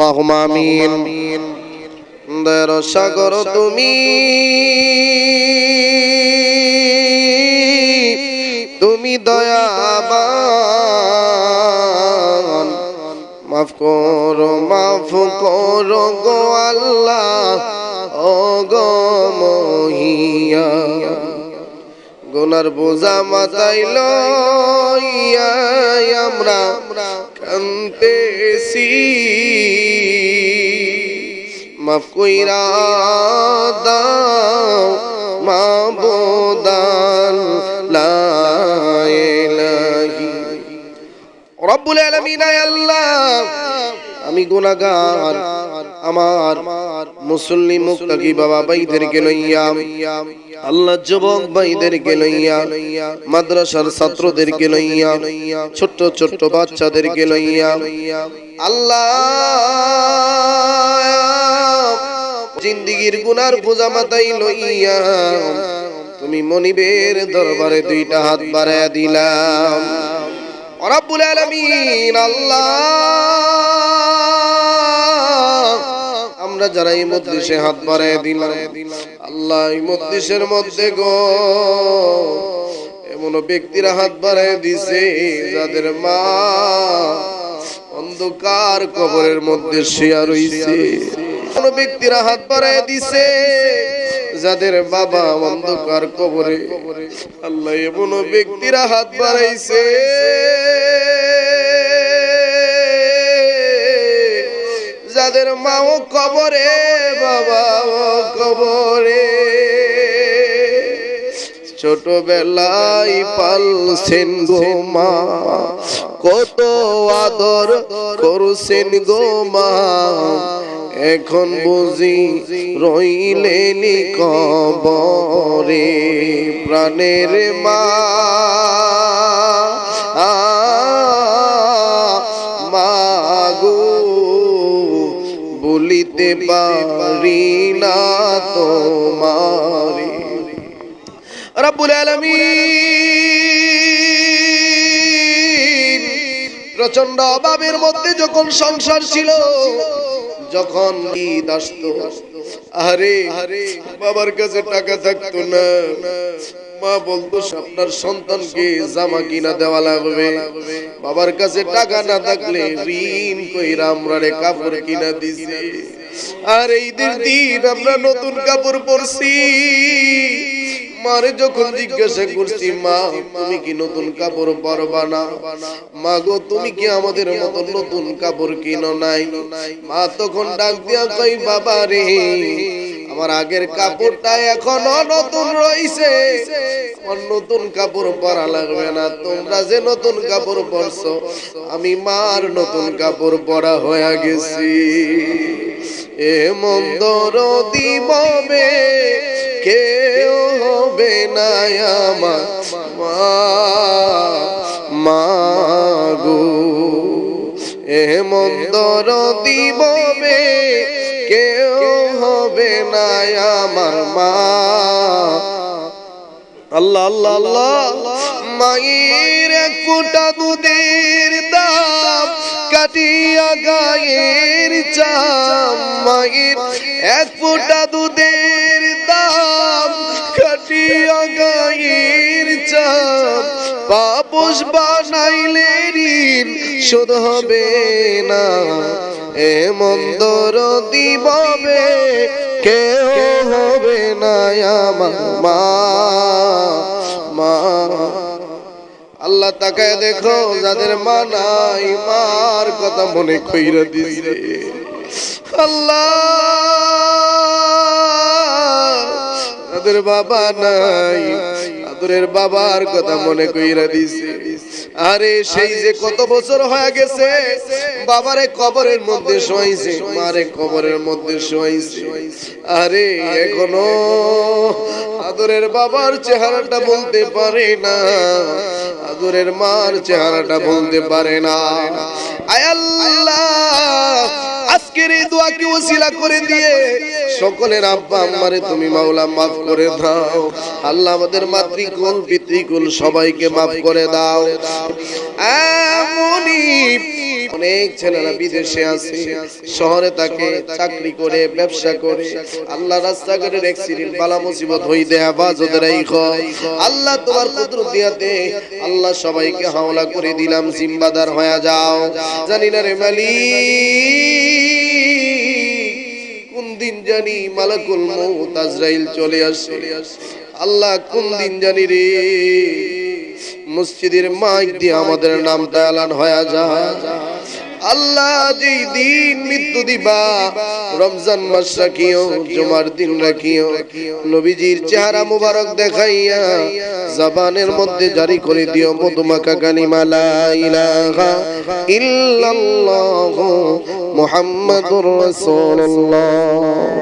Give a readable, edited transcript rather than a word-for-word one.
আল্লাহুম্মা আমিন। দয়ার সাগর তুমি, তুমি দয়াবান। মাফ করো গো আল্লাহ, ও গো মহিয়ান। গুনার বোঝা মাথায় লইয়া আমরা কাঁদতেছি, মাফ কইরা দাও মাবুদান লা ইলাহা রব্বুল আলামিন। আল্লাহ, আমি গুনাহগার, আমার মুসল্লি মুত্তাকি বাবা ভাইদেরকে লইয়া, আল্লাহ যুবক ভাইদেরকে লইয়া, মাদ্রাসার ছাত্রদেরকে লইয়া, ছোট্ট ছোট্ট বাচ্চাদেরকে লইয়া, আল্লাহ জিন্দেগীর গুনার বোঝা মাথায় লইয়া তুমি মনিবের দরবারে দুইটা হাত বাড়ায়া দিলাম। রব্বুল আলামিন আল্লাহ, আমরা যারা এই মজলিসে হাত বাড়ায়া দিলাম, আল্লাহ এই মজলিসের মধ্যে গো এমন ব্যক্তিরা হাত বাড়ায়া দিছে যাদের মা অন্ধকার কবরের মধ্যে শুয়ে রইছে। কোন ব্যক্তিরা হাত বাড়ায়া দিছে যাদের বাবা অন্ধকার কবরে। আল্লাহ, এমন ব্যক্তিরা হাত বাড়াইছে যাদের মাও কবরে, বাবাও কবরে। ছোটবেলায় পালছেন গো মা, কত আদর করছেন গো মা, এখন বুঝি রইলেনি কবরে। প্রাণের মা, মাগো বলিতে পারি না তোমারে। রব্বুল আলামিন প্রচন্ড অভাবের মধ্যে যখন সংসার ছিল, যখন ঈদ আসতো, আরে বাবার কাছে টাকা থাকতো না, মা বলতো আপনার সন্তানকে জামা কিনা দেওয়া লাগবে। বাবার কাছে টাকা না থাকলে ঋণ কইরা আমরা কাপড় কিনা দিছি। আর ঈদের দিন আমরা নতুন কাপড় পরছি। মারে যখন জিজ্ঞাসা করছি, মা তুমি কি নতুন কাপড় পরবা না? মা গো তুমি কি আমাদের মতো নতুন কাপড় কিনো নাই? মা তখন ডাক দিয়া কই, বাবা রে আমার আগের কাপড়টা এখনো নতুন রইছে, আমার নতুন কাপড় পরা লাগবে না। তোমরা যে নতুন কাপড় পরছো, আমি মার নতুন কাপড় পরা হয়ে গেছি। এমন দরদি মবে কেউ হবে না আমার মা গো। এমন দরদি মবে কেউ হবে না আমার মা। আল্লাহ আল্লাহ আল্লাহ, মায়ের এক ফোঁটা দুধের দাম কাটিয়া গায়ের চাম। মায়ের এক ফোঁটা দুধের দাম কাটিয়া গায়ের চাম। পাপোশ বানাইলে ঋণ শোধ হবে না। এমন দরদি মবে কেউ হবে না আমার মা। আল্লাহ তাকায় দেখো, যাদের মা নাই মার কথা মনে কইরা দিছে। আল্লাহ, যাদের বাবা নাই আদরের বাবার কথা মনে কইরা দিছে। আরে সেই যে কত বছর হয়ে গেছে বাবারে কবরের মধ্যে শোয়াইছে, মারে কবরের মধ্যে শোয়াইছে। আরে এখনো আদরের বাবার চেহারাটা বলতে পারে না, আদরের মার চেহারাটা বলতে পারে না। আয় আল্লাহ, আজকে আজকের এই দোয়াকে ওসিলা করে দিয়ে সকলের আব্বা আম্মারে তুমি মাওলা মাফ করে দাও। আল্লাহ আমাদের মাতৃকুল পিতৃকুল সবাইকে মাফ করে দাও। এমনই অনেক ছেলেরা বিদেশে আছে, শহরে থাকে, চাকরি করে, ব্যবসা করে। আল্লাহ রাস্তাঘাটের অ্যাক্সিডেন্ট বালা মুসিবত হইতে হেফাজত রাখো আল্লাহ, তোমার কুদরত দিয়াতে আল্লাহ সবাইকে হাওলা করে দিলাম, জিম্মাদার হয়ে যাও। জানি না রে মালিক কোন দিন জানি মালাকুল মউত আজরাইল চলে আসে। আল্লাহ কোন দিন জানি রে মসজিদের মাইক দিয়ে আমাদের নামটা এলান হয়ে যায়। আল্লাহ যেই দিন মৃত্যু দিবা, রমজান মাস রাখিও, জুমার দিন রাখিও, নবীজির চেহারা মুবারক দেখাইয়া জবানের মধ্যে জারি করে দিও মধুমাখা কালিমা লা ইলাহা ইল্লাল্লাহু মুহাম্মাদুর রাসূলুল্লাহ।